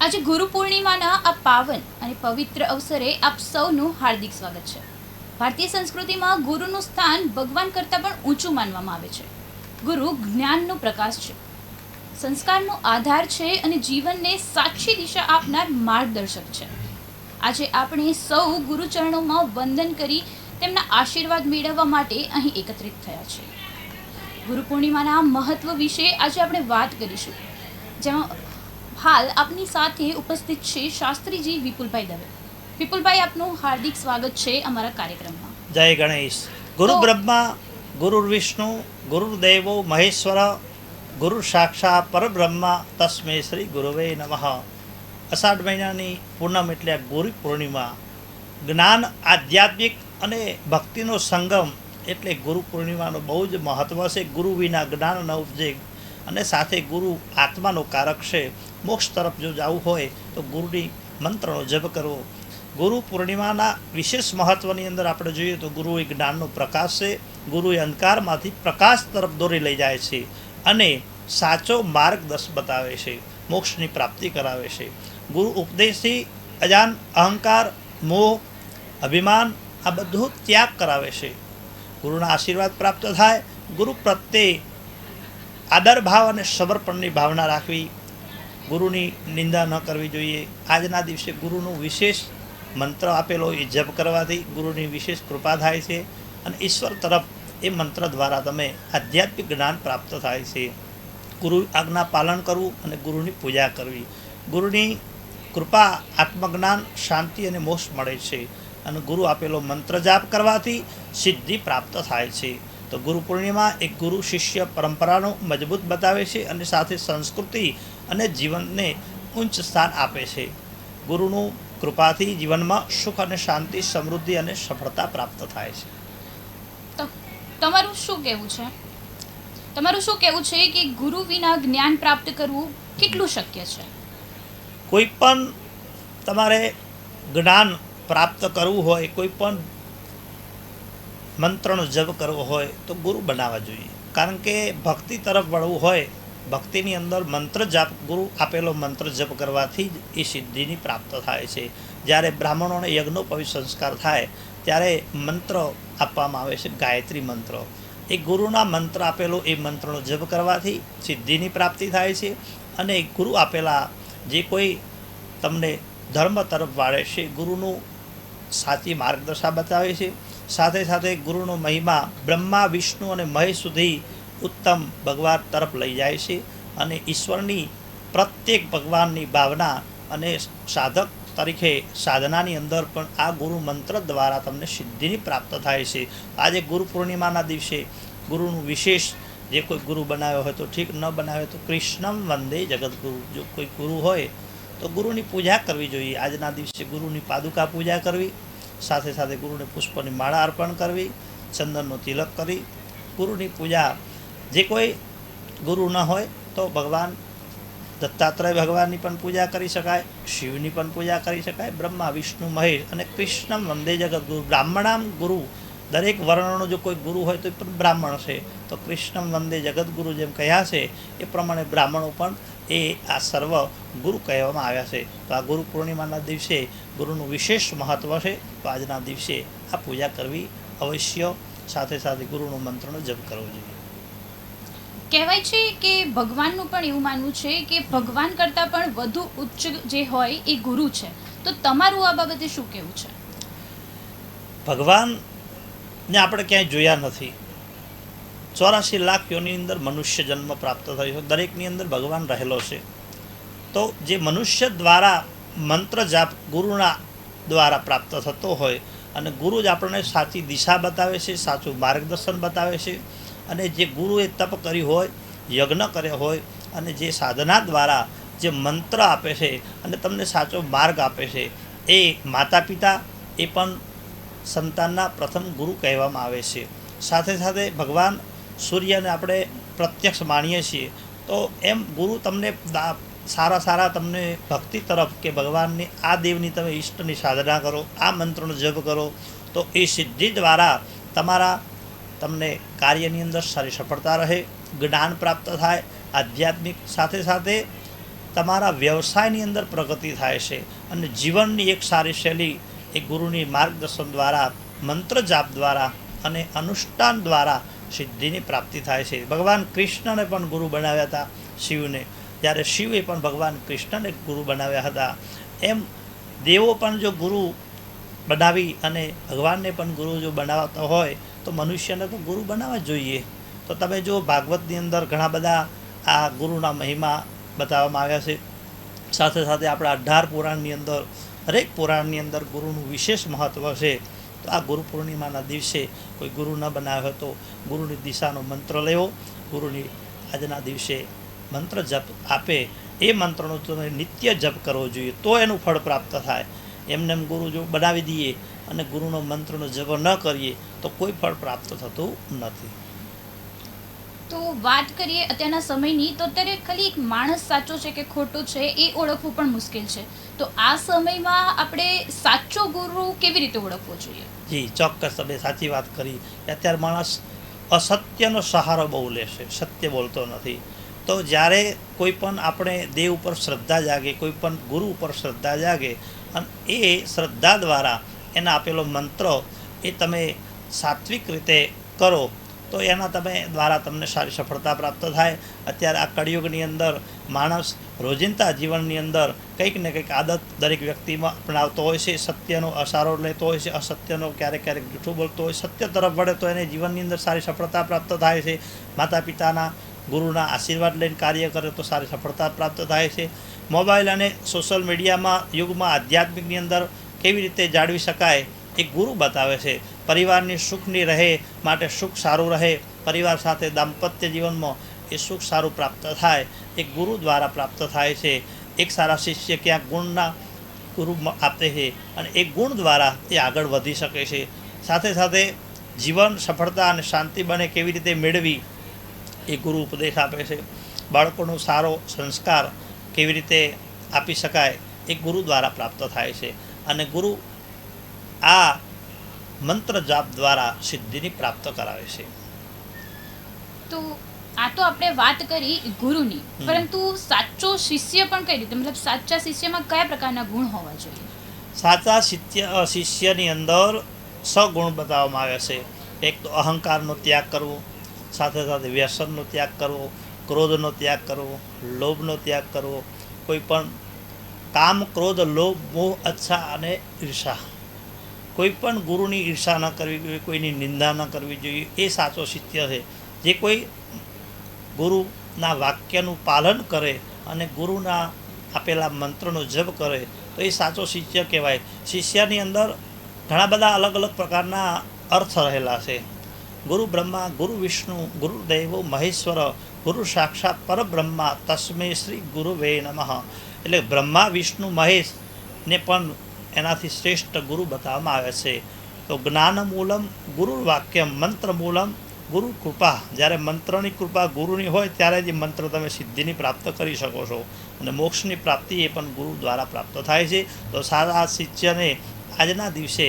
આજે ગુરુ પૂર્ણિમાના આ પાવન અને પવિત્ર અવસરે આપ સૌનું હાર્દિક સ્વાગત છે. ભારતીય સંસ્કૃતિમાં ગુરુનું સ્થાન ભગવાન કરતાં પણ ઊંચું માનવામાં આવે છે. ગુરુ જ્ઞાનનો પ્રકાશ છે, સંસ્કારનો આધાર છે અને જીવનને સાચી દિશા આપનાર માર્ગદર્શક છે. આજે આપણે સૌ ગુરુચરણોમાં વંદન કરી તેમના આશીર્વાદ મેળવવા માટે અહીં એકત્રિત થયા છે. ગુરુ પૂર્ણિમાના મહત્વ વિશે આજે આપણે વાત કરીશું, જેમાં હાલ આપની સાથે ઉપસ્થિત છે શાસ્ત્રીજી વિપુલભાઈ દવે. વિપુલભાઈ, આપનું હાર્દિક સ્વાગત છે અમારા કાર્યક્રમમાં. જય ગણેશ. ગુરુ બ્રહ્મા ગુરુ વિષ્ણુ ગુરુદેવો મહેશ્વર ગુરુ સાક્ષાત પરબ્રહ્મા તસ્મે શ્રી ગુરુવે નમઃ. અષાઢ મહિનાની પૂનમ એટલે ગુરુ પૂર્ણિમા. જ્ઞાન, આધ્યાત્મિક અને ભક્તિનો સંગમ એટલે ગુરુ પૂર્ણિમાનું બહુ જ મહત્ત્વ છે. ગુરુ વિના જ્ઞાન ન ઉપજે અને સાથે ગુરુ આત્માનો કારક છે. મોક્ષ તરફ જો જવું હોય તો ગુરુની મંત્રનો જપ કરવો. ગુરુ પૂર્ણિમાના વિશેષ મહત્ત્વની અંદર આપણે જોઈએ તો ગુરુ એ જ્ઞાનનો પ્રકાશ છે. ગુરુ એ અંધકારમાંથી પ્રકાશ તરફ દોરી લઈ જાય છે અને સાચો માર્ગદર્શ બતાવે છે, મોક્ષની પ્રાપ્તિ કરાવે છે. ગુરુ ઉપદેશથી અજાન, અહંકાર, મોહ, અભિમાન આ બધું ત્યાગ કરાવે છે. ગુરુના આશીર્વાદ પ્રાપ્ત થાય. ગુરુ પ્રત્યે આદર ભાવ અને સમર્પણની ભાવના રાખવી. ગુરુની નિંદા ન કરવી જોઈએ. આજના દિવસે ગુરુનું વિશેષ મંત્ર આપેલો એ જપ કરવાથી ગુરુની વિશેષ કૃપા થાય છે અને ઈશ્વર તરફ એ મંત્ર દ્વારા તમે આધ્યાત્મિક જ્ઞાન પ્રાપ્ત થાય છે. ગુરુ આજ્ઞા પાલન કરવું અને ગુરુની પૂજા કરવી. ગુરુની કૃપા, આત્મજ્ઞાન, શાંતિ અને મોક્ષ મળે છે અને ગુરુ આપેલો મંત્ર જાપ કરવાથી સિદ્ધિ પ્રાપ્ત થાય છે. તો ગુરુ પૂર્ણિમા એક ગુરુ શિષ્ય પરંપરાનું મજબૂત બતાવે છે અને સાથે સંસ્કૃતિ અને જીવનને ઉચ્ચ સ્થાન આપે છે. ગુરુનું કૃપાથી જીવનમાં સુખ અને શાંતિ, સમૃદ્ધિ અને સફળતા પ્રાપ્ત થાય છે. તો તમારું શું કહેવું છે કે ગુરુ વિના જ્ઞાન પ્રાપ્ત કરવું કેટલું શક્ય છે? કોઈ પણ તમારે જ્ઞાન પ્રાપ્ત કરવું હોય, કોઈ પણ મંત્રનો જપ કરવો હોય તો ગુરુ બનાવવા જોઈએ. કારણ કે ભક્તિ તરફ વળવું હોય, ભક્તિની અંદર મંત્ર જાપ, ગુરુ આપેલો મંત્ર જપ કરવાથી જ એ સિદ્ધિની પ્રાપ્ત થાય છે. જ્યારે બ્રાહ્મણોને યજ્ઞોપવિત સંસ્કાર થાય ત્યારે મંત્ર આપવામાં આવે છે, ગાયત્રી મંત્ર. એ ગુરુના મંત્ર આપેલો એ મંત્રનો જપ કરવાથી સિદ્ધિની પ્રાપ્તિ થાય છે અને ગુરુ આપેલા જે કોઈ તમને ધર્મ તરફ વાળે છે, ગુરુનું સાચી માર્ગદર્શા બતાવે છે. સાથે સાથે ગુરુનો મહિમા બ્રહ્મા, વિષ્ણુ અને મહેશ સુધી ઉત્તમ ભગવાન તરફ લઈ જાય છે અને ઈશ્વરની પ્રત્યેક ભગવાનની ભાવના અને સાધક તરીકે સાધનાની અંદર પણ આ ગુરુ મંત્ર દ્વારા તમને સિદ્ધિની પ્રાપ્ત થાય છે. આજે ગુરુ પૂર્ણિમાના દિવસે ગુરુનું વિશેષ જે કોઈ ગુરુ બનાવ્યો હોય તો ઠીક, ન બનાવ્યો તો કૃષ્ણમ વંદે જગદગુરુ. જો કોઈ ગુરુ હોય તો ગુરુની પૂજા કરવી જોઈએ. આજના દિવસે ગુરુની પાદુકા પૂજા કરવી, સાથે સાથે ગુરુને પુષ્પની માળા અર્પણ કરવી, ચંદનનો તિલક કરી ગુરુની પૂજા. જે કોઈ ગુરુ ન હોય તો ભગવાન દત્તાત્રેય ભગવાનની પણ પૂજા કરી શકાય, શિવની પણ પૂજા કરી શકાય. બ્રહ્મા, વિષ્ણુ, મહેશ અને કૃષ્ણમ વંદે જગદગુરુ. બ્રાહ્મણામ ગુરુ, દરેક વર્ણનો જો કોઈ ગુરુ હોય તો એ પણ બ્રાહ્મણ છે. તો કૃષ્ણમ વંદે જગદગુરુ જેમ કહ્યા છે એ પ્રમાણે બ્રાહ્મણો પણ એ આ સર્વ ગુરુ કહેવામાં આવ્યા છે. તો આ ગુરુ પૂર્ણિમાના દિવસે ગુરુનું વિશેષ મહત્ત્વ છે. તો આજના દિવસે આ પૂજા કરવી અવશ્ય. સાથે સાથે ગુરુનો મંત્રનો જપ કરવો જોઈએ. કહેવાય છે કે ભગવાનનું પણ એવું માનવું છે કે ભગવાન કરતાં પણ વધુ ઉચ્ચ જે હોય એ ગુરુ છે. તો તમારું આ બાબતે શું કહેવું છે? ભગવાનને આપણે ક્યાંય જોયા નથી. 84 લાખ યોની અંદર મનુષ્ય જન્મ પ્રાપ્ત થયો છે. દરેકની અંદર ભગવાન રહેલો છે. તો જે મનુષ્ય દ્વારા મંત્ર જાપ ગુરુના દ્વારા પ્રાપ્ત થતો હોય અને ગુરુ જ આપણને સાચી દિશા બતાવે છે, સાચું માર્ગદર્શન બતાવે છે. અને જે ગુરુએ તપ કર્યું હોય, યજ્ઞ કર્યો હોય અને જે સાધના દ્વારા જે મંત્ર આપે છે અને તમને સાચો માર્ગ આપે છે, એ માતા પિતા એ પણ સંતાનના પ્રથમ ગુરુ કહેવામાં આવે છે. સાથે સાથે ભગવાન સૂર્યને આપણે પ્રત્યક્ષ માનીએ છીએ. તો એમ ગુરુ તમને સારા તમને ભક્તિ તરફ કે ભગવાનની આ દેવની તમે ઈષ્ટની સાધના કરો, આ મંત્રનો જપ કરો તો એ સિદ્ધિ દ્વારા તમને કાર્યની અંદર સારી સફળતા રહે, જ્ઞાન પ્રાપ્ત થાય. આધ્યાત્મિક સાથે સાથે તમારા વ્યવસાયની અંદર પ્રગતિ થાય છે અને જીવનની એક સારી શૈલી એ ગુરુની માર્ગદર્શન દ્વારા, મંત્ર જાપ દ્વારા અને અનુષ્ઠાન દ્વારા સિદ્ધિની પ્રાપ્તિ થાય છે. ભગવાન કૃષ્ણને પણ ગુરુ બનાવ્યા હતા શિવને, જ્યારે શિવે પણ ભગવાન કૃષ્ણને ગુરુ બનાવ્યા હતા. એમ દેવો પણ જો ગુરુ બનાવી અને ભગવાનને પણ ગુરુ જો બનાવતા હોય તો મનુષ્યને તો ગુરુ બનાવવા જોઈએ. તો તમે જો ભાગવતની અંદર ઘણા બધા આ ગુરુના મહિમા બતાવવામાં આવ્યા છે. સાથે સાથે આપણા 18 પુરાણની અંદર, હરેક પુરાણની અંદર ગુરુનું વિશેષ મહત્ત્વ છે. તો આ ગુરુ પૂર્ણિમાના દિવસે કોઈ ગુરુ ન બનાવ્યો તો ગુરુની દિશાનો મંત્ર લેવો, ગુરુની આજના દિવસે મંત્ર જપ આપે એ મંત્રનો તમે નિત્ય જપ કરવો જોઈએ, તો એનું ફળ પ્રાપ્ત થાય. એમને એમ ગુરુ જો બનાવી દઈએ અને ગુરુનો મંત્રનો જપ ન કરીએ તો કોઈ ફળ પ્રાપ્ત થતું નથી. તો વાત કરીએ અત્યારના સમયની, તો અત્યારે ખાલી એક માણસ સાચો છે કે ખોટો છે એ ઓળખવું પણ મુશ્કેલ છે. તો આ સમયમાં આપણે સાચો ગુરુ કેવી રીતે ઓળખવો જોઈએ? જી ચોક્કસ, તમે સાચી વાત કરી કે અત્યારે માણસ અસત્યનો સહારો બહુ લેશે, સત્ય બોલતો નથી. તો જ્યારે કોઈ પણ આપણે દેવ ઉપર શ્રદ્ધા જાગે, કોઈ પણ ગુરુ ઉપર શ્રદ્ધા જાગે અને એ શ્રદ્ધા દ્વારા એના આપેલો મંત્ર એ તમે સાત્વિક રીતે કરો તો એના દ્વારા તમને સારી સફળતા પ્રાપ્ત થાય. અત્યારે આ કળિયુગની અંદર માણસ રોજિંદા જીવનની અંદર કંઈક ને કંઈક આદત દરેક વ્યક્તિમાં અપનાવતો હોય છે. સત્યનો અસારો લેતો હોય છે, અસત્યનો ક્યારેક ક્યારેક જૂઠું બોલતો હોય. સત્ય તરફ વળે તો એને જીવનની અંદર સારી સફળતા પ્રાપ્ત થાય છે. માતા પિતાના, ગુરુના આશીર્વાદ લઈને કાર્ય કરે તો સારી સફળતા પ્રાપ્ત થાય છે. મોબાઈલ અને સોશિયલ મીડિયામાં યુગમાં આધ્યાત્મિકની અંદર કેવી રીતે જાળવી શકાય એ ગુરુ બતાવે છે. પરિવારની સુખની રહે માટે સુખ સારું રહે, પરિવાર સાથે દાંપત્ય જીવનમાં એ સુખ સારું પ્રાપ્ત થાય એ ગુરુ દ્વારા પ્રાપ્ત થાય છે. એક સારા શિષ્ય ક્યાંક ગુણના ગુરુ આપે છે અને એ ગુણ દ્વારા એ આગળ વધી શકે છે. સાથે સાથે જીવન સફળતા અને શાંતિ બને કેવી રીતે મેળવી એ ગુરુ ઉપદેશ આપે છે. બાળકોનો સારો સંસ્કાર કેવી રીતે આપી શકાય એ ગુરુ દ્વારા પ્રાપ્ત થાય છે. અને ગુરુ આ મંત્ર જાપ દ્વારા સિદ્ધિની પ્રાપ્ત કરાવે છે. તો આ તો આપણે વાત કરી ગુરુની, પરંતુ સાચો શિષ્ય પણ કઈ રીતે, મતલબ સાચા શિષ્યમાં કયા પ્રકારના ગુણ હોવા જોઈએ? સાચા શિષ્યની અંદર સગુણ બતાવવામાં આવ્યા છે. એક તો અહંકારનો ત્યાગ કરવો, સાથે સાથે વ્યસનનો ત્યાગ કરવો, ક્રોધનો ત્યાગ કરવો, લોભનો ત્યાગ કરવો, કોઈ પણ કામ, ક્રોધ, લોભ, મોહ, અચ્છા અને ઈર્ષા, કોઈ પણ ગુરુની ઈર્ષા ન કરવી જોઈએ, કોઈની નિંદા ન કરવી જોઈએ. એ સાચો શિષ્ય છે. જે કોઈ ગુરુના વાક્યનું પાલન કરે અને ગુરુના આપેલા મંત્રનો જપ કરે તો એ સાચો શિષ્ય કહેવાય. શિષ્યની અંદર ઘણા બધા અલગ અલગ પ્રકારના અર્થ રહેલા છે. ગુરુ બ્રહ્મા, ગુરુ વિષ્ણુ, ગુરુદેવો મહેશ્વર, ગુરુ સાક્ષાત પરબ્રહ્મા, તસ્મે શ્રી ગુરુવે નમઃ. એટલે બ્રહ્મા, વિષ્ણુ, મહેશને પણ એનાથી શ્રેષ્ઠ ગુરુ બતાવવામાં આવે છે. તો જ્ઞાન મૂલમ ગુરુ વાક્યમ, મંત્ર મૂલમ ગુરુ કૃપા. જ્યારે મંત્રની કૃપા ગુરુની હોય ત્યારે જ મંત્ર તમે સિદ્ધિની પ્રાપ્ત કરી શકો છો અને મોક્ષની પ્રાપ્તિ એ પણ ગુરુ દ્વારા પ્રાપ્ત થાય છે. તો સારા શિષ્યને આજના દિવસે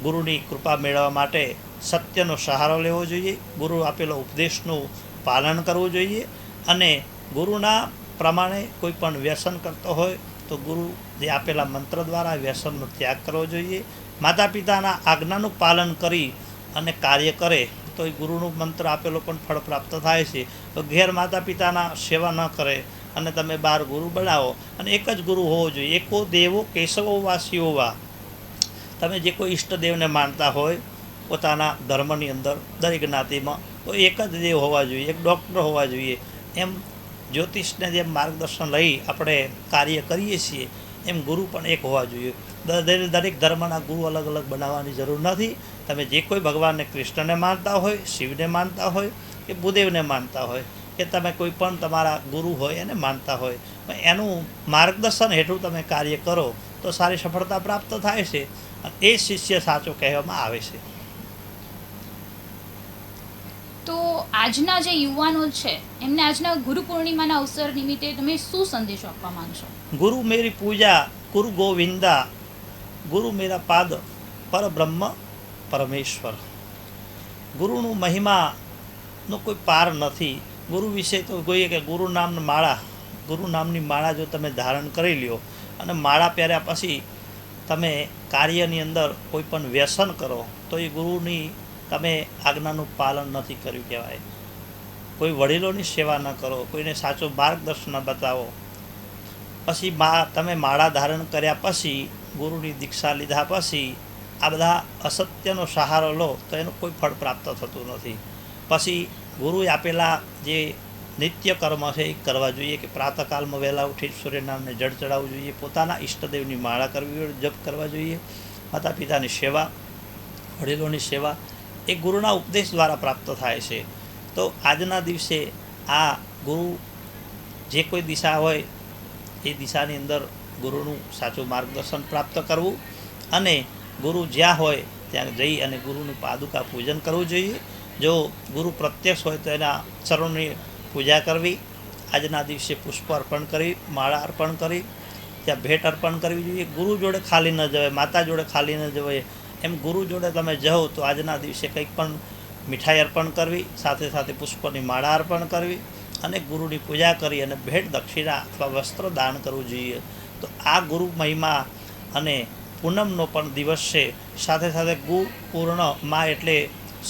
ગુરુની કૃપા મેળવવા માટે સત્યનો સહારો લેવો જોઈએ, ગુરુ આપેલો ઉપદેશનું પાલન કરવું જોઈએ અને ગુરુના પ્રમાણે કોઈ પણ વ્યસન કરતો હોય તો ગુરુ જે આપેલા મંત્ર દ્વારા વ્યસનનો ત્યાગ કરવો જોઈએ. માતા પિતાના આજ્ઞાનું પાલન કરી અને કાર્ય કરે તો એ ગુરુનું મંત્ર આપેલો પણ ફળ પ્રાપ્ત થાય છે. તો ઘેર માતા પિતાના સેવા ન કરે અને તમે બહાર ગુરુ બનાવો અને એક જ ગુરુ હોવો જોઈએ. એકો દેવો કેશવો વા શિવો વા. તમે જે કોઈ ઈષ્ટદેવને માનતા હોય પોતાના ધર્મની અંદર દરેક જ્ઞાતિમાં તો એક જ દેવ હોવા જોઈએ, એક ડૉક્ટર હોવા જોઈએ. એમ જ્યોતિષને જેમ માર્ગદર્શન લઈ આપણે કાર્ય કરીએ છીએ એમ ગુરુ પણ એક હોવા જોઈએ. દરેક ધર્મના ગુરુ અલગ અલગ બનાવવાની જરૂર નથી. તમે જે કોઈ ભગવાનને કૃષ્ણને માનતા હોય, શિવને માનતા હોય કે ભૂદેવને માનતા હોય કે તમે કોઈ પણ તમારા ગુરુ હોય એને માનતા હોય, એનું માર્ગદર્શન હેઠળ તમે કાર્ય કરો તો સારી સફળતા પ્રાપ્ત થાય છે અને એ શિષ્ય સાચો કહેવામાં આવે છે. તો આજના જે યુવાનો છે એમને આજના ગુરુ પૂર્ણિમાના અવસર નિમિત્તે તમે શું સંદેશો આપવા માંગશો? ગુરુ મેરી પૂજા, ગુરુ ગોવિંદા, ગુરુ મેરા પાદ, પરબ્રહ્મ પરમેશ્વર. ગુરુનું મહિમાનો કોઈ પાર નથી. ગુરુ વિશે તો કહીએ કે ગુરુ નામની માળા ગુરુ નામની માળા જો તમે ધારણ કરી લ્યો અને માળા પહેર્યા પછી તમે કાર્યની અંદર કોઈ પણ વ્યસન કરો તો એ ગુરુની તમે આજ્ઞાનું પાલન નથી કર્યું કહેવાય. કોઈ વડીલોની સેવા ન કરો, કોઈને સાચું માર્ગદર્શન બતાવો, પછી તમે માળા ધારણ કર્યા પછી ગુરુની દીક્ષા લીધા પછી આ બધા અસત્યનો સહારો લો તો એનું કોઈ ફળ પ્રાપ્ત થતું નથી. પછી ગુરુએ આપેલા જે નિત્ય કર્મ છે એ કરવા જોઈએ કે પ્રાતઃકાલમાં વહેલા ઉઠી સૂર્યનારાયણને જળ ચડાવવું જોઈએ, પોતાના ઈષ્ટદેવની માળા કરવી જોઈએ, જપ કરવા જોઈએ, માતા પિતાની સેવા, વડીલોની સેવા એ ગુરુના ઉપદેશ દ્વારા પ્રાપ્ત થાય છે. તો આજના દિવસે આ ગુરુ જે કોઈ દિશા હોય એ દિશાની અંદર ગુરુનું સાચું માર્ગદર્શન પ્રાપ્ત કરવું અને ગુરુ જ્યાં હોય ત્યાં જઈ અને ગુરુનું પાદુકા પૂજન કરવું જોઈએ. જો ગુરુ પ્રત્યક્ષ હોય તો એના ચરણોની પૂજા કરવી, આજના દિવસે પુષ્પ અર્પણ કરી, માળા અર્પણ કરી, ત્યાં ભેટ અર્પણ કરવી જોઈએ. ગુરુ જોડે ખાલી ન જવાય, માતા જોડે ખાલી ન જવાય, એમ ગુરુ જોડે તમે જાઓ તો આજના દિવસે કંઈક પણ મીઠાઈ અર્પણ કરવી, સાથે સાથે પુષ્પની માળા અર્પણ કરવી અને ગુરુની પૂજા કરી અને ભેટ દક્ષિણા અથવા વસ્ત્ર દાન કરવું જોઈએ. તો આ ગુરુ મહિમા અને પૂનમનો પણ દિવસ છે. સાથે સાથે ગુરુ પૂર્ણ માં એટલે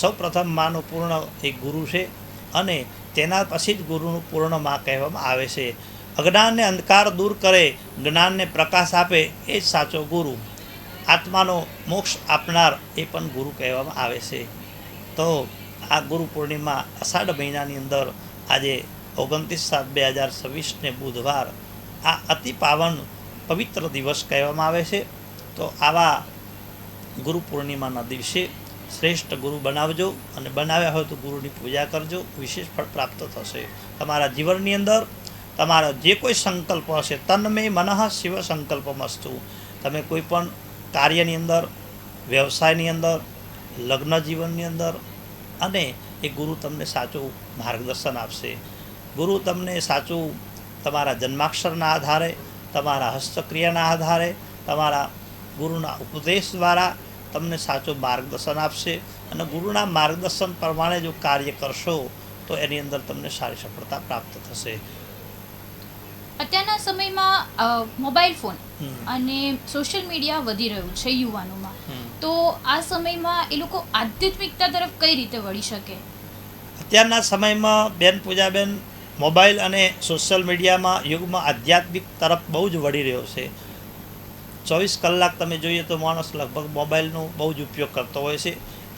સૌ પ્રથમ માનો પૂર્ણ એ ગુરુ છે અને તેના પછી જ ગુરુનું પૂર્ણ માં કહેવામાં આવે છે. અજ્ઞાનને અંધકાર દૂર કરે, જ્ઞાનને પ્રકાશ આપે એ જ સાચો ગુરુ. આત્માનો મોક્ષ આપનાર એ પણ ગુરુ કહેવામાં આવે છે. તો આ ગુરુ પૂર્ણિમા અષાઢ મહિનાની અંદર આજે 29/7/2026 બુધવાર આ અતિ પાવન પવિત્ર દિવસ કહેવામાં આવે છે. તો આવા ગુરુ પૂર્ણિમાના દિવસે શ્રેષ્ઠ ગુરુ બનાવજો અને બનાવ્યા હોય તો ગુરુની પૂજા કરજો, વિશેષ ફળ પ્રાપ્ત થશે. તમારા જીવનની અંદર તમારા જે કોઈ સંકલ્પ હશે, તન્મે મનઃ શિવ સંકલ્પમસ્તુ. તમે કોઈ પણ કાર્યની અંદર, વ્યવસાયની અંદર, લગ્ન જીવનની અંદર અને એ ગુરુ તમને સાચું માર્ગદર્શન આપશે. ગુરુ તમને સાચું તમારા જન્માક્ષરના આધારે, તમારા હસ્તક્રિયાના આધારે, તમારા ગુરુના ઉપદેશ દ્વારા તમને સાચું માર્ગદર્શન આપશે અને ગુરુના માર્ગદર્શન પ્રમાણે જો કાર્ય કરશો તો એની અંદર તમને સારી સફળતા પ્રાપ્ત થશે. અત્યારના સમયમાં મોબાઈલ ફોન અને સોશિયલ મીડિયા વધી રહ્યું છે યુવાનોમાં, તો આ સમયમાં એ લોકો આધ્યાત્મિકતા તરફ કઈ રીતે વળી શકે? અત્યારના સમયમાં બેન પૂજાબેન મોબાઈલ અને સોશિયલ મીડિયામાં યુગમાં આધ્યાત્મિક તરફ બહુ જ વળી રહ્યો છે. 24 કલાક તમે જોઈએ તો માણસ લગભગ મોબાઈલનો બહુ જ ઉપયોગ કરતો હોય છે.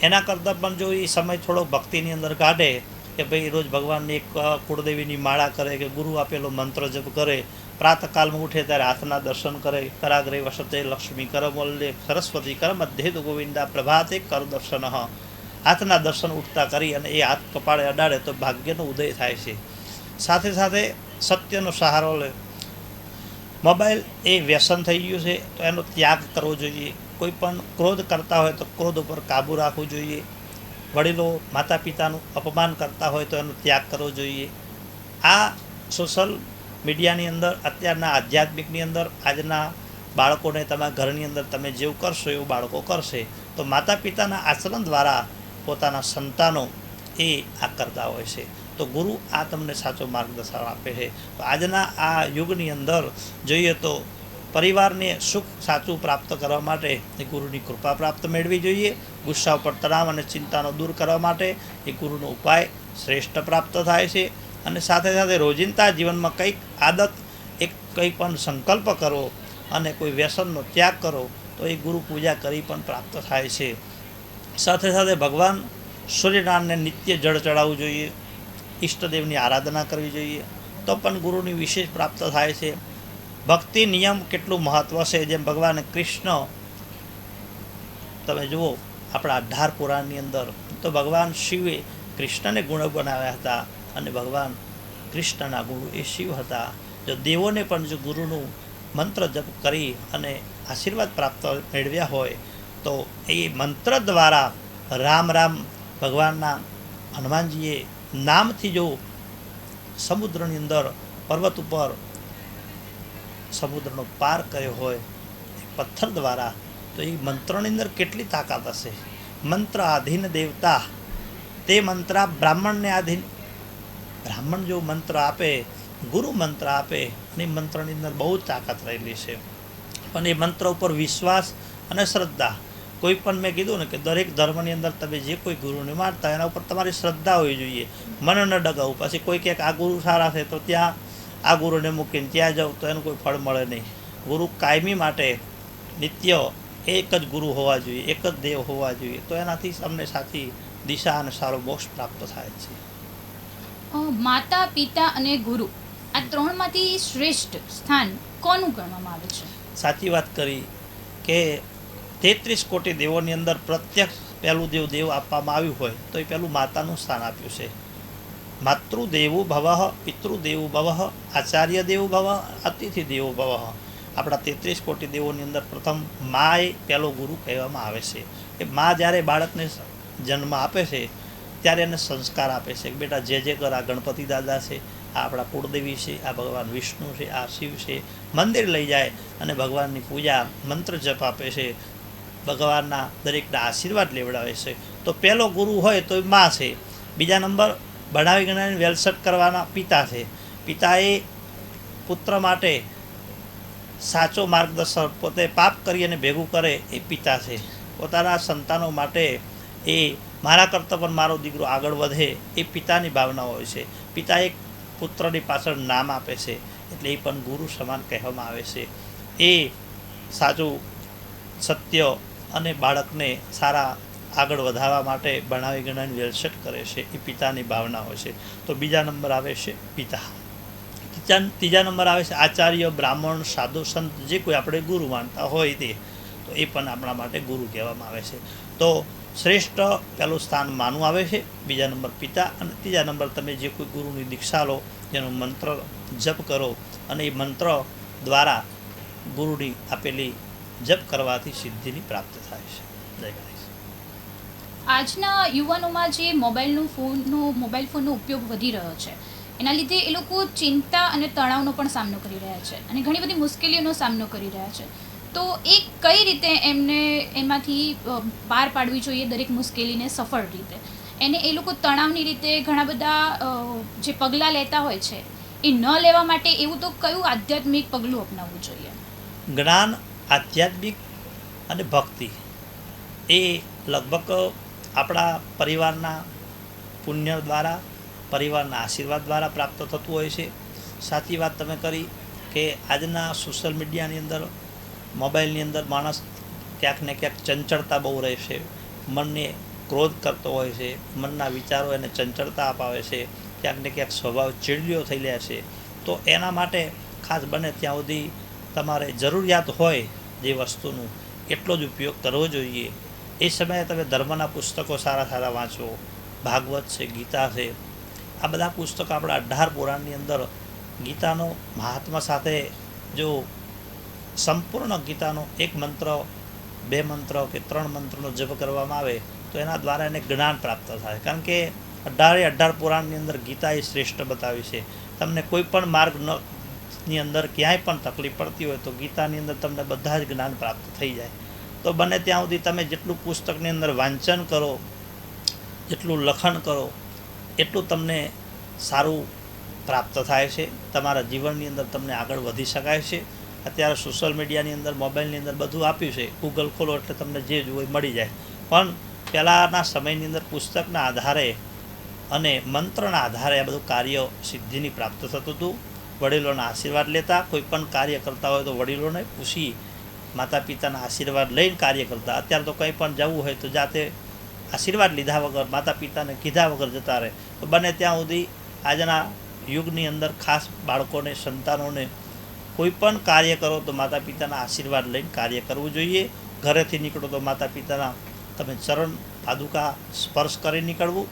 એના કરતાં પણ જો એ સમય થોડો ભક્તિની અંદર કાઢે કે ભાઈ રોજ ભગવાનની એક કુળદેવીની માળા કરે કે ગુરુ આપેલો મંત્ર જપ કરે, પ્રાતઃકાલમાં ઉઠે ત્યારે હાથના દર્શન કરે, કરાગ્રે વસતે લક્ષ્મી કરમલ્લે સરસ્વતી કર મધ્યે ગોવિંદા પ્રભાતે કર દર્શન. હાથના દર્શન ઉઠતા કરી અને એ હાથ કપાળે અડાડે તો ભાગ્યનો ઉદય થાય છે. સાથે સાથે સત્યનો સહારો લે. મોબાઈલ એ વ્યસન થઈ ગયું છે તો એનો ત્યાગ કરવો જોઈએ. કોઈ પણ ક્રોધ કરતા હોય તો ક્રોધ ઉપર કાબૂ રાખવું જોઈએ. વડીલો માતા પિતાનું અપમાન કરતા હોય તો એનો ત્યાગ કરવો જોઈએ. આ સોશિયલ મીડિયાની અંદર અત્યારના આધ્યાત્મિકની અંદર આજના બાળકોને તમારા ઘરની અંદર તમે જેવું કરશો એવું બાળકો કરશે. તો માતા પિતાના આચરણ દ્વારા પોતાના સંતાનો એ આ કરતા હોય છે. તો ગુરુ આ તમને સાચો માર્ગદર્શન આપે છે. તો આજના આ યુગની અંદર જોઈએ તો પરિવારને સુખ સાચું પ્રાપ્ત કરવા માટે એ ગુરુની કૃપા પ્રાપ્ત મેળવી જોઈએ. ગુસ્સા ઉપર તણાવ અને ચિંતાનો દૂર કરવા માટે એ ગુરુનો ઉપાય શ્રેષ્ઠ પ્રાપ્ત થાય છે. અને સાથે સાથે રોજિંદા જીવનમાં કંઈક આદત, એક કંઈ પણ સંકલ્પ કરો અને કોઈ વ્યસનનો ત્યાગ કરો તો એ ગુરુ પૂજા કરી પણ પ્રાપ્ત થાય છે. સાથે સાથે ભગવાન સૂર્યનારાયણને નિત્ય જળ ચડાવવું જોઈએ, ઈષ્ટદેવની આરાધના કરવી જોઈએ તો પણ ગુરુની વિશેષ પ્રાપ્ત થાય છે. ભક્તિ નિયમ કેટલું મહત્ત્વ છે. જેમ ભગવાન કૃષ્ણ તમે જુઓ આપણા 18 પુરાણની અંદર તો ભગવાન શિવે કૃષ્ણને ગુણ બનાવ્યા હતા અને ભગવાન કૃષ્ણના ગુરુ એ શિવ હતા. જો દેવોને પણ જો ગુરુનું મંત્ર જપ કરી અને આશીર્વાદ પ્રાપ્ત મેળવ્યા હોય તો એ મંત્ર દ્વારા રામ રામ ભગવાનના હનુમાનજીએ નામથી જો સમુદ્રની અંદર પર્વત ઉપર સમુદ્રનો પાર કર્યો હોય એ પથ્થર દ્વારા, તો એ મંત્રની અંદર કેટલી તાકાત હશે. મંત્ર આધીન દેવતા, તે મંત્ર બ્રાહ્મણને આધીન. બ્રાહ્મણ જો મંત્ર આપે, ગુરુ મંત્ર આપે અને એ મંત્રની અંદર બહુ જ તાકાત રહેલી છે. પણ એ મંત્ર ઉપર વિશ્વાસ અને શ્રદ્ધા, કોઈ પણ મેં કીધું ને કે દરેક ધર્મની અંદર તમે જે કોઈ ગુરુને માનતા એના ઉપર તમારી શ્રદ્ધા હોવી જોઈએ. મન ન ડગાવું. પછી કોઈ કહે આ ગુરુ સારા છે તો ત્યાં આ ગુરુને મૂકીને ત્યાં જાઉં તો એનું કોઈ ફળ મળે નહીં. ગુરુ કાયમી માટે નિત્ય એક જ ગુરુ હોવા જોઈએ, એક જ દેવ હોવા જોઈએ, તો એનાથી અમને સાચી દિશા અને સારો મોક્ષ પ્રાપ્ત થાય છે. માતા, પિતા અને ગુરુ આ ત્રણમાંથી શ્રેષ્ઠ સ્થાન કોનું ગણવામાં આવે છે? સાચી વાત કરી કે 33 કોટી દેવોની અંદર પ્રત્યક્ષ પહેલું દેવ આપવામાં આવ્યું હોય તો એ પહેલું માતાનું સ્થાન આપ્યું છે. માતૃદેવો ભવ, પિતૃદેવો ભવ, આચાર્ય દેવો ભવ, અતિથિ દેવો ભવ. આપણા 33 કોટી દેવોની અંદર પ્રથમ મા એ પહેલો ગુરુ કહેવામાં આવે છે. એ મા જ્યારે બાળકને જન્મ આપે છે ત્યારે એને સંસ્કાર આપે છે કે બેટા જે કર, આ ગણપતિ દાદા છે, આ આપણા કુળદેવી છે, આ ભગવાન વિષ્ણુ છે, આ શિવ છે. મંદિર લઈ જાય અને ભગવાનની પૂજા, મંત્ર જપ આપે છે, ભગવાનના દરેકના આશીર્વાદ લેવડાવે છે. તો પહેલો ગુરુ હોય તો એ મા છે. બીજા નંબર ભણાવી ગણાવીને વેલસેટ કરવાના પિતા છે. પિતાએ પુત્ર માટે સાચો માર્ગદર્શન, પોતે પાપ કરી અને ભેગું કરે એ પિતા છે. પોતાના સંતાનો માટે એ મારા કરતાં પણ મારો દીકરો આગળ વધે એ પિતાની ભાવના હોય છે. પિતા એક પુત્રની પાછળ નામ આપે છે એટલે એ પણ ગુરુ સમાન કહેવામાં આવે છે. એ સાચું સત્ય અને બાળકને સારા આગળ વધારવા માટે ભણાવી ગણાવીને વેલસેટ કરે છે એ પિતાની ભાવના હોય છે. તો બીજા નંબર આવે છે પિતા. ત્રીજા નંબર આવે છે આચાર્ય, બ્રાહ્મણ, સાધુ, સંત, જે કોઈ આપણે ગુરુ માનતા હોય તે, તો એ પણ આપણા માટે ગુરુ કહેવામાં આવે છે. તો શ્રેષ્ઠ પહેલું સ્થાન માનું આવે છે, બીજા નંબર પિતા, અને ત્રીજા નંબર તમે જે કોઈ ગુરુની દીક્ષા લો, જેનો મંત્ર જપ કરો અને એ મંત્ર દ્વારા ગુરુની આપેલી જપ કરવાથી સિદ્ધિની પ્રાપ્ત થાય છે. જય ગણેશ. આજના યુવાનોમાં જે મોબાઈલ ફોનનો ઉપયોગ વધી રહ્યો છે એના લીધે એ લોકો ચિંતા અને તણાવનો પણ સામનો કરી રહ્યા છે અને ઘણી બધી મુશ્કેલીઓનો સામનો કરી રહ્યા છે. તો એ કઈ રીતે એમને એમાંથી પાર પાડવી જોઈએ, દરેક મુશ્કેલીને સફળ રીતે? એને એ લોકો તણાવની રીતે ઘણા બધા જે પગલાં લેતા હોય છે એ ન લેવા માટે એવું તો કયું આધ્યાત્મિક પગલું અપનાવવું જોઈએ? જ્ઞાન, આધ્યાત્મિક અને ભક્તિ એ લગભગ આપણા પરિવારના પુણ્ય દ્વારા, પરિવારના આશીર્વાદ દ્વારા પ્રાપ્ત થતું હોય છે. સાચી વાત તમે કરી કે આજના સોશિયલ મીડિયાની અંદર, મોબાઈલની અંદર માણસ ક્યાંક ને ક્યાંક ચંચળતા બહુ રહે છે. મનને ક્રોધ કરતો હોય છે, મનના વિચારો એને ચંચળતા અપાવે છે, ક્યાંક ને ક્યાંક સ્વભાવ ચીડિયો થઈ રહ્યા છે. તો એના માટે ખાસ બને ત્યાં સુધી તમારે જરૂરિયાત હોય જે વસ્તુનું એટલો જ ઉપયોગ કરવો જોઈએ. એ સમયે તમે ધર્મના પુસ્તકો સારા સારા વાંચો. ભાગવત છે, ગીતા છે, આ બધા પુસ્તકો આપણા 18 પુરાણની અંદર ગીતાનો મહાત્મા સાથે જો સંપૂર્ણ ગીતાનો એક મંત્ર, 2 મંત્ર કે 3 મંત્રનો જપ કરવામાં આવે તો એના દ્વારા એને જ્ઞાન પ્રાપ્ત થાય. કારણ કે 18 પુરાણની અંદર ગીતા એ શ્રેષ્ઠ બતાવી છે. તમને કોઈ પણ માર્ગની અંદર ક્યાંય પણ તકલીફ પડતી હોય તો ગીતાની અંદર તમને બધા જ જ્ઞાન પ્રાપ્ત થઈ જાય. તો બને ત્યાં સુધી તમે જેટલું પુસ્તકની અંદર વાંચન કરો, જેટલું લખન કરો, એટલું તમને સારું પ્રાપ્ત થાય છે. તમારા જીવનની અંદર તમને આગળ વધી શકાય છે. અત્યારે સોશિયલ મીડિયાની અંદર, મોબાઈલની અંદર બધું આપ્યું છે. ગૂગલ ખોલો એટલે તમને જે જોઈએ મળી જાય. પણ પહેલાંના સમયની અંદર પુસ્તકના આધારે અને મંત્રના આધારે આ બધું કાર્ય સિદ્ધિની પ્રાપ્ત થતું હતું. વડીલોના આશીર્વાદ લેતા, કોઈ પણ કાર્ય કરતા હોય તો વડીલોને પૂછી, માતા પિતાના આશીર્વાદ લઈને કાર્ય કરતા. અત્યારે તો કંઈ પણ જવું હોય તો જાતે આશીર્વાદ લીધા વગર, માતા પિતાને કીધા વગર જતા રહે. તો બને ત્યાં સુધી આજના યુગની અંદર ખાસ બાળકોને, સંતાનોને કોઈ પણ કાર્ય કરો તો માતા પિતાના આશીર્વાદ લઈને કાર્ય કરવું જોઈએ. ઘરેથી નીકળો તો માતા પિતાના તમે ચરણ પાદુકા સ્પર્શ કરી નીકળવું,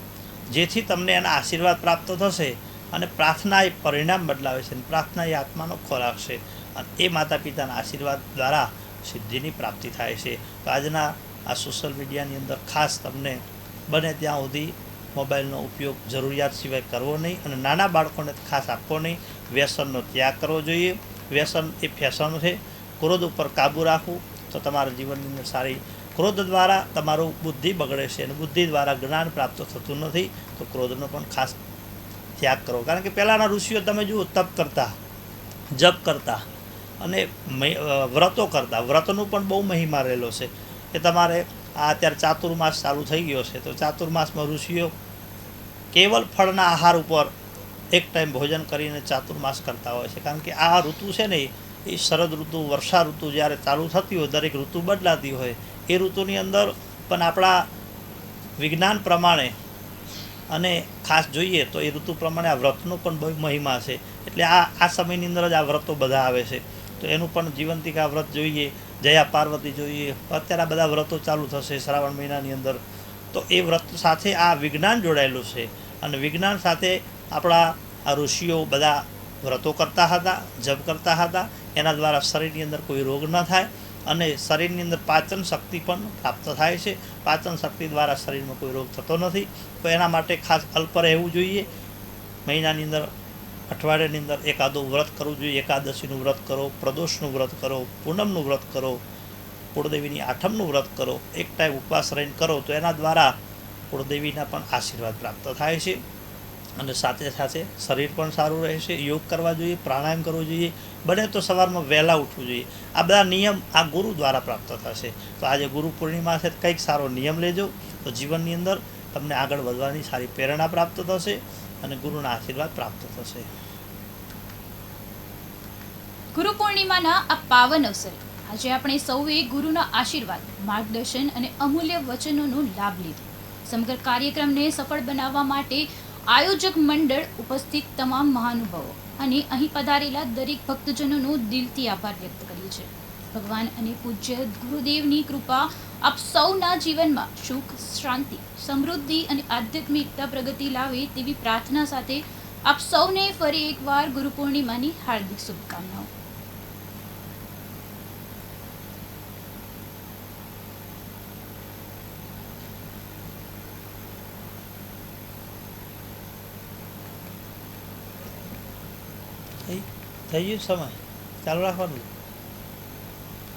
જેથી તમને એના આશીર્વાદ પ્રાપ્ત થશે. અને પ્રાર્થના એ પરિણામ બદલાવે છે, અને પ્રાર્થના એ આત્માનો ખોરાક છે, અને એ માતા પિતાના આશીર્વાદ દ્વારા સિદ્ધિની પ્રાપ્તિ થાય છે. તો આજના આ સોશિયલ મીડિયાની અંદર ખાસ તમને બને ત્યાં સુધી મોબાઈલનો ઉપયોગ જરૂરિયાત સિવાય કરવો નહીં, અને નાના બાળકોને ખાસ આપવો નહીં. વ્યસનનો ત્યાગ કરવો જોઈએ. વ્યસન એ ફેશન છે. ક્રોધ ઉપર કાબૂ રાખવું તો તમારા જીવનની અંદર સારી, ક્રોધ દ્વારા તમારું બુદ્ધિ બગડે છે, અને બુદ્ધિ દ્વારા જ્ઞાન પ્રાપ્ત થતું નથી. તો ક્રોધનો પણ ખાસ ત્યાગ કરો. કારણ કે પહેલાંના ઋષિઓ તમે જુઓ તપ કરતા, જપ કરતા અને વ્રતો કરતા. વ્રતનું પણ બહુ મહિમા રહેલો છે કે તમારે આ અત્યારે ચાતુર્માસ ચાલુ થઈ ગયો છે, તો ચાતુર્માસમાં ઋષિઓ કેવલ ફળના આહાર ઉપર એક ટાઈમ ભોજન કરીને ચાતુર્માસ કરતા હોય છે. કારણ કે આ ઋતુ છે ને એ શરદ ઋતુ, વર્ષા ઋતુ જ્યારે ચાલુ થતી હોય, દરેક ઋતુ બદલાતી હોય, એ ઋતુની અંદર પણ આપણા વિજ્ઞાન પ્રમાણે અને ખાસ જોઈએ તો એ ઋતુ પ્રમાણે આ વ્રતનો પણ બહુ મહિમા છે. એટલે આ સમયની અંદર જ આ વ્રતો બધા આવે છે. તો એનું પણ જીવંતિકા વ્રત જોઈએ, જયા પાર્વતી જોઈએ, અત્યારે આ બધા વ્રતો ચાલુ થશે શ્રાવણ મહિનાની અંદર. તો એ વ્રત સાથે આ વિજ્ઞાન જોડાયેલું છે અને વિજ્ઞાન સાથે આપણા આ ઋષિઓ બધા વ્રતો કરતા હતા, જપ કરતા હતા. એના દ્વારા શરીરની અંદર કોઈ રોગ ન થાય અને શરીરની અંદર પાચન શક્તિ પણ પ્રાપ્ત થાય છે. પાચન શક્તિ દ્વારા શરીરમાં કોઈ રોગ થતો નથી. તો એના માટે ખાસ અલ્પ રહેવું જોઈએ. મહિનાની અંદર, અઠવાડિયાની અંદર એકાદું વ્રત કરવું જોઈએ. એકાદશીનું વ્રત કરો, પ્રદોષનું વ્રત કરો, પૂનમનું વ્રત કરો, કુળદેવીની આઠમનું વ્રત કરો. એક ટાઈમ ઉપવાસ રહીને કરો તો એના દ્વારા કુળદેવીના પણ આશીર્વાદ પ્રાપ્ત થાય છે અને સાથે સાથે શરીર પણ સારું રહેશે. યોગ કરવા જોઈએ, પ્રાણાયામ કરવો જોઈએ, બને તો સવારમાં વહેલા ઉઠવું જોઈએ. આ બધા નિયમ આ ગુરુ દ્વારા પ્રાપ્ત થશે. તો આજે ગુરુ પૂર્ણિમા છે, કંઈક સારો નિયમ લેજો તો જીવનની અંદર તમને આગળ વધવાની સારી પ્રેરણા પ્રાપ્ત થશે અને ગુરુના આશીર્વાદ પ્રાપ્ત થશે. ગુરુ પૂર્ણિમાના આ પાવન અવસરે આજે આપણે સૌએ ગુરુના આશીર્વાદ, માર્ગદર્શન અને અમૂલ્ય વચનોનો લાભ લીધો. સમગ્ર કાર્યક્રમને સફળ બનાવવા માટે આયોજક મંડળ, ઉપસ્થિત તમામ મહાનુભાવો અને અહીં પધારેલા દરેક ભક્તજનોનો દિલથી આભાર વ્યક્ત કરીએ છીએ. ભગવાન અને પૂજ્ય ગુરુદેવની કૃપા આપ સૌના જીવનમાં સુખ, શાંતિ, સમૃદ્ધિ અને આધ્યાત્મિકતા પ્રગતિ લાવે તેવી પ્રાર્થના સાથે આપ સૌને ફરી એકવાર ગુરુ પૂર્ણિમાની હાર્દિક શુભકામનાઓ. થઈ ગયું સમય, ચાલુ રાખવાનું.